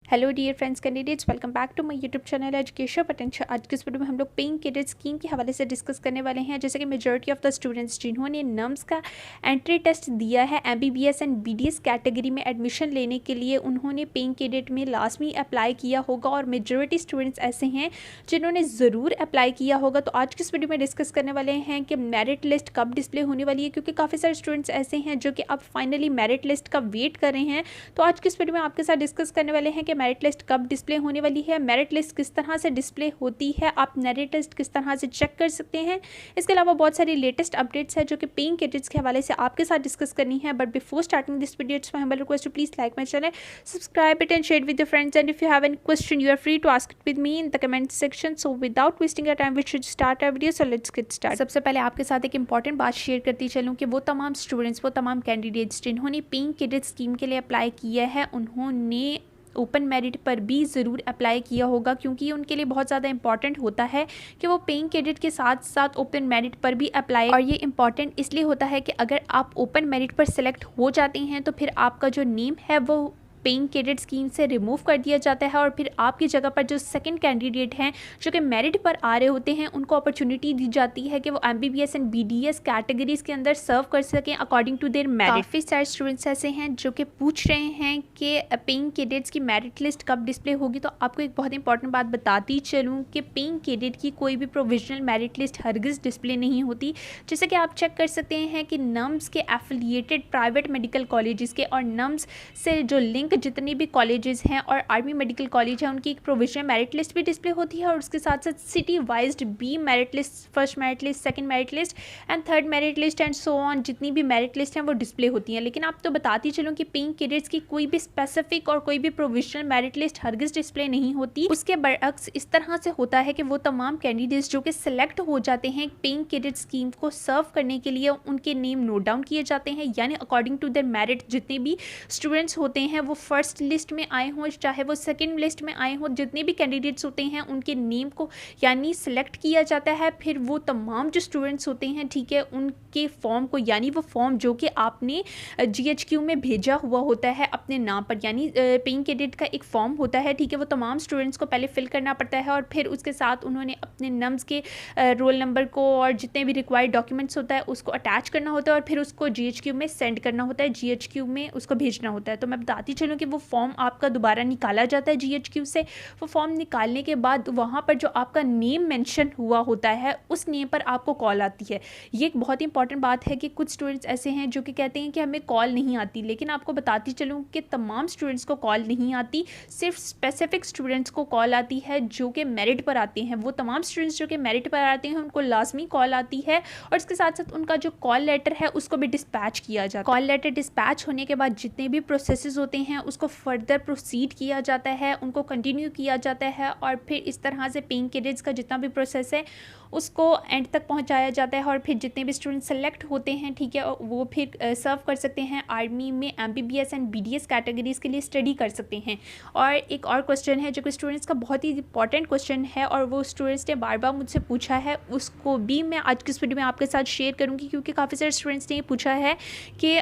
Hello dear friends candidates, welcome back to my YouTube channel education potential. आज के इस video में हम लोग पेइंग कैडेट स्कीम के हवाले से डिस्कस करने वाले हैं। जैसे कि मेजॉरिटी ऑफ द स्टूडेंट्स जिन्होंने नम्स का एंट्री टेस्ट दिया है एमबीबीएस एंड बीडीएस कैटेगरी में एडमिशन लेने के लिए, उन्होंने पेइंग कैडेट में लाजमी अप्लाई किया होगा और मेजॉरिटी स्टूडेंट्स ऐसे हैं जिन्होंने ज़रूर अप्लाई किया होगा। तो आज के इस वीडियो में डिस्कस करने वाले हैं कि मेरिट लिस्ट कब डिस्प्ले होने वाली है, क्योंकि काफ़ी सारे स्टूडेंट्स ऐसे हैं जो कि अब फाइनली मेरिट लिस्ट का वेट कर रहे हैं। तो आज के इस वीडियो में आपके साथ डिस्कस करने वाले हैं कि मेरिट लिस्ट कब डिस्प्ले होने वाली है, मेरिट लिस्ट किस तरह से डिस्प्ले होती है, आप मेरिट लिस्ट किस तरह से चेक कर सकते हैं। इसके अलावा बहुत सारी लेटेस्ट अपडेट्स है जो कि पेइंग कैडेट्स के हवाले से आपके साथ डिस्कस करनी है। But before starting this video it's my humble request to please like my channel, subscribe it and share with your friends, and if you have any question you are free to ask it with me in the comment section. So without wasting your time we should start our video. So let's get start. सबसे पहले आपके साथ एक important बात share करती चलूँ कि वो तमाम स्टूडेंट्स, वो तमाम कैंडिडेट्स जिन्होंने पेइंग कैडेट स्कीम के लिए अप्लाई किया है, उन्होंने ओपन मेरिट पर भी ज़रूर अप्लाई किया होगा, क्योंकि ये उनके लिए बहुत ज़्यादा इंपॉर्टेंट होता है कि वो पेइंग कैडेट के साथ साथ ओपन मेरिट पर भी अप्लाई। और ये इंपॉर्टेंट इसलिए होता है कि अगर आप ओपन मेरिट पर सेलेक्ट हो जाते हैं तो फिर आपका जो नेम है वो पेइंग कैडेट स्कीम से रिमूव कर दिया जाता है और फिर आपकी जगह पर जो सेकंड कैंडिडेट हैं जो कि मेरिट पर आ रहे होते हैं, उनको अपॉर्चुनिटी दी जाती है कि वो एमबीबीएस एंड बीडीएस कैटेगरीज के अंदर सर्व कर सकें अकॉर्डिंग टू देयर मेरिट। काफ़ी सारे स्टूडेंट्स ऐसे हैं जो कि पूछ रहे हैं कि पेइंग कैडेट्स की मेरिट लिस्ट कब डिस्प्ले होगी। तो आपको एक बहुत इंपॉर्टेंट बात बताती चलूँ कि पेइंग कैडेट की कोई भी प्रोविजनल मेरिट लिस्ट हरगिज़ डिस्प्ले नहीं होती। जैसे कि आप चेक कर सकते हैं कि नम्स के एफिलिएटेड प्राइवेट मेडिकल कॉलेजेस के और नम्स से जो लिंक जितने भी कॉलेजेस हैं और आर्मी मेडिकल कॉलेज है, उनकी एक प्रोविजनल मेरिट लिस्ट भी डिस्प्ले होती है और उसके साथ साथ सिटी वाइज भी merit list, first merit list, second merit list and third merit list and so on, जितनी भी मेरिट लिस्ट हैं वो डिस्प्ले होती हैं। लेकिन आप तो बताती चलूँ कि पेइंग कैडेट्स की कोई भी स्पेसिफिक और कोई भी प्रोविजनल मेरिट लिस्ट हरगिज़ डिस्प्ले नहीं होती। उसके बरअक्स इस तरह से होता है कि वो तमाम कैंडिडेट्स जो कि सिलेक्ट हो जाते हैं पेइंग कैडेट स्कीम को सर्व करने के लिए, उनके नेम नोट डाउन किए जाते हैं, यानी अकॉर्डिंग टू देयर मेरिट जितने भी स्टूडेंट्स होते हैं वो फर्स्ट लिस्ट में आए हों चाहे वो सेकंड लिस्ट में आए हों, जितने भी कैंडिडेट्स होते हैं उनके नेम को यानी सिलेक्ट किया जाता है। फिर वो तमाम जो स्टूडेंट्स होते हैं, ठीक है, उनके फॉर्म को, यानी वो फॉर्म जो कि आपने जीएचक्यू में भेजा हुआ होता है अपने नाम पर, यानी पेइंग कैडेट का एक फॉर्म होता है, ठीक है, वो तमाम स्टूडेंट्स को पहले फिल करना पड़ता है और फिर उसके साथ उन्होंने अपने नम्स के रोल नंबर को और जितने भी रिक्वायर्ड डॉक्यूमेंट्स होता है उसको अटैच करना होता है और फिर उसको जीएचक्यू में सेंड करना होता है, जीएचक्यू में उसको भेजना होता है। तो मैं बताती चलूँ कि वो फॉर्म आपका दोबारा निकाला जाता है जीएचक्यू से। वो फॉर्म निकालने के बाद वहाँ पर जो आपका नेम मेंशन हुआ होता है उस नेम पर आपको कॉल आती है। ये एक बहुत इंपॉर्टेंट बात है कि कुछ स्टूडेंट्स ऐसे हैं जो कि कहते हैं कि हमें कॉल नहीं आती, लेकिन आपको बताती चलूँ कि तमाम स्टूडेंट्स को कॉल नहीं आती, सिर्फ स्पेसिफिक स्टूडेंट्स को कॉल आती है जो कि मेरिट पर आते हैं। वो तमाम स्टूडेंट्स जो कि मेरिट पर आते हैं उनको लाजमी कॉल आती है और इसके साथ साथ उनका जो कॉल लेटर है उसको भी डिस्पैच किया जाता है। कॉल लेटर डिस्पैच होने के बाद जितने भी प्रोसेसेस होते हैं उसको फर्दर प्रोसीड किया जाता है, उनको कंटिन्यू किया जाता है और फिर इस तरह से पेइंग कैडेट्स का जितना भी प्रोसेस है उसको एंड तक पहुंचाया जाता है और फिर जितने भी स्टूडेंट सेलेक्ट होते हैं, ठीक है, वो फिर सर्व कर सकते हैं आर्मी में एमबीबीएस एंड बीडीएस कैटेगरीज के लिए स्टडी कर सकते हैं। और एक और क्वेश्चन है जो कि स्टूडेंट्स का बहुत ही इंपॉर्टेंट क्वेश्चन है और वो स्टूडेंट्स ने बार बार मुझसे पूछा है, उसको भी मैं आज की इस वीडियो में आपके साथ शेयर करूँगी, क्योंकि काफ़ी सारे स्टूडेंट्स ने ये पूछा है कि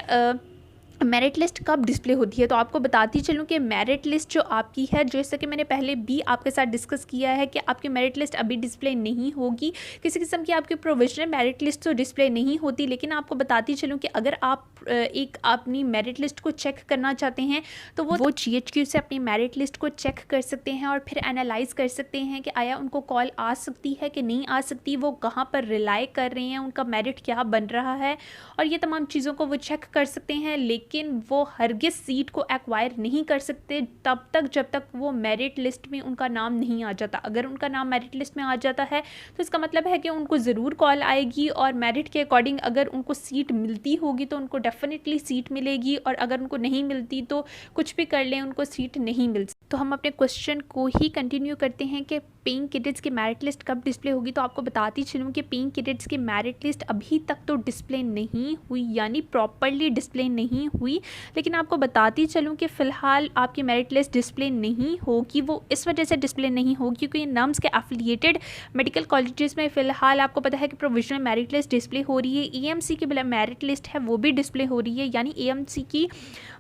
मेरिट लिस्ट कब डिस्प्ले होती है। तो आपको बताती चलूँ कि मेरिट लिस्ट जो आपकी है, जैसे कि मैंने पहले भी आपके साथ डिस्कस किया है कि आपकी मेरिट लिस्ट अभी डिस्प्ले नहीं होगी, किसी किस्म की आपकी प्रोविजनल मेरिट लिस्ट तो डिस्प्ले नहीं होती। लेकिन आपको बताती चलूँ कि अगर आप एक अपनी मेरिट लिस्ट को चेक करना चाहते हैं तो वो जीएचक्यू से अपनी मेरिट लिस्ट को चेक कर सकते हैं और फिर एनालाइज कर सकते हैं कि आया उनको कॉल आ सकती है कि नहीं आ सकती, वो कहाँ पर रिलाई कर रहे हैं, उनका मेरिट क्या बन रहा है, और ये तमाम चीज़ों को वो चेक कर सकते हैं। लेकिन वो हरगिज़ सीट को एक्वायर नहीं कर सकते तब तक जब तक वो मेरिट लिस्ट में उनका नाम नहीं आ जाता। अगर उनका नाम मेरिट लिस्ट में आ जाता है तो इसका मतलब है कि उनको ज़रूर कॉल आएगी और मेरिट के अकॉर्डिंग अगर उनको सीट मिलती होगी तो उनको डेफिनेटली सीट मिलेगी, और अगर उनको नहीं मिलती तो कुछ भी कर लें उनको सीट नहीं मिल। तो हम अपने क्वेश्चन को ही कंटिन्यू करते हैं कि पेइंग कैडेट्स की मेरिट लिस्ट कब डिस्प्ले होगी। तो आपको बताती चलूँ कि पेइंग कैडेट्स की मेरिट लिस्ट अभी तक तो डिस्प्ले नहीं हुई, यानी प्रॉपरली डिस्प्ले नहीं हुई, लेकिन आपको बताती चलूँ कि फ़िलहाल आपकी मेरिट लिस्ट डिस्प्ले नहीं होगी। वो इस वजह से डिस्प्ले नहीं होगी क्योंकि नम्स के एफिलिएटेड मेडिकल कॉलेजेस में फ़िलहाल आपको पता है कि प्रोविजनल मेरिट लिस्ट डिस्प्ले हो रही है। एएमसी की मेरिट लिस्ट है वो भी डिस्प्ले हो रही है, यानी एएमसी की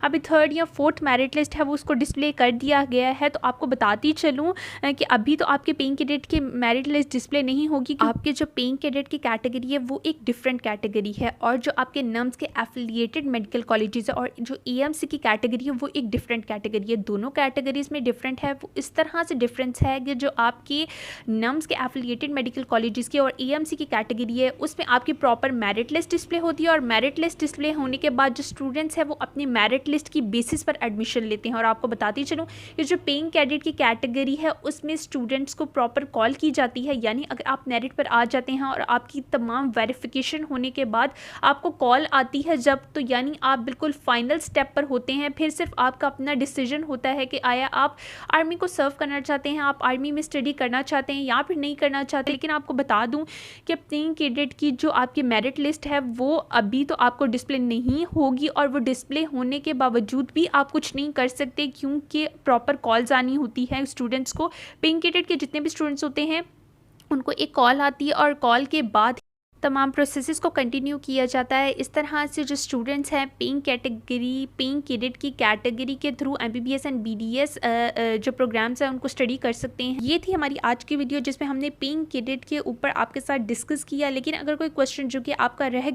अभी 3rd या 4th मेरिट लिस्ट है वो उसको डिस्प्ले कर दिया गया है। तो आपको बताती चलूँ कि अभी तो आपके पेइंग कैडेट की मेरिट लिस्ट डिस्प्ले नहीं होगी। आपके जो पेइंग कैडेट की कैटेगरी है वो एक डिफरेंट कैटेगरी है, और जो आपके नम्स के एफिलिएटेड मेडिकल कॉलेजेस है और जो एएमसी की कैटेगरी है वो एक डिफरेंट कैटेगरी है। दोनों कैटेगरीज में डिफरेंट है। वो इस तरह से डिफरेंस है कि जो आपके नम्स के एफिलिएटेड मेडिकल कॉलेजेस की और एएमसी की कैटेगरी है उसमें आपकी प्रॉपर मेरिट लिस्ट डिस्प्ले होती है, और मेरिट लिस्ट डिस्प्ले होने के बाद जो स्टूडेंट्स हैं वो अपनी मेरिट लिस्ट की बेसिस पर एडमिशन लेते हैं। और आपको बताती चलूँ ये जो पेइंग कैडेट की कैटेगरी है उसमें स्टूडेंट्स को प्रॉपर कॉल की जाती है, यानी अगर आप मेरिट पर आ जाते हैं और आपकी तमाम वेरिफिकेशन होने के बाद आपको कॉल आती है जब, तो यानी आप बिल्कुल फाइनल स्टेप पर होते हैं। फिर सिर्फ आपका अपना डिसीजन होता है कि आया आप आर्मी को सर्व करना चाहते हैं, आप आर्मी में स्टडी करना चाहते हैं या फिर नहीं करना चाहते। लेकिन आपको बता दूं कि पेइंग कैडेट की जो आपकी मेरिट लिस्ट है वो अभी तो आपको डिस्प्ले नहीं होगी, और वो डिस्प्ले होने के बावजूद भी आप कुछ नहीं कर सकते क्योंकि प्रॉपर कॉल्स आनी होती है स्टूडेंट्स को। पेइंग कैडेट के जितने भी स्टूडेंट्स होते हैं उनको एक कॉल आती है और कॉल के बाद तमाम प्रोसेसेस को कंटिन्यू किया जाता है। इस तरह से जो स्टूडेंट्स हैं पेइंग कैडेट की कैटेगरी के थ्रू एमबीबीएस एंड बीडीएस जो प्रोग्राम्स हैं उनको स्टडी कर सकते हैं। ये थी हमारी आज की वीडियो जिसमें हमने पेइंग कैडेट के ऊपर आपके साथ डिस्कस किया। लेकिन अगर कोई क्वेश्चन जो कि आपका रह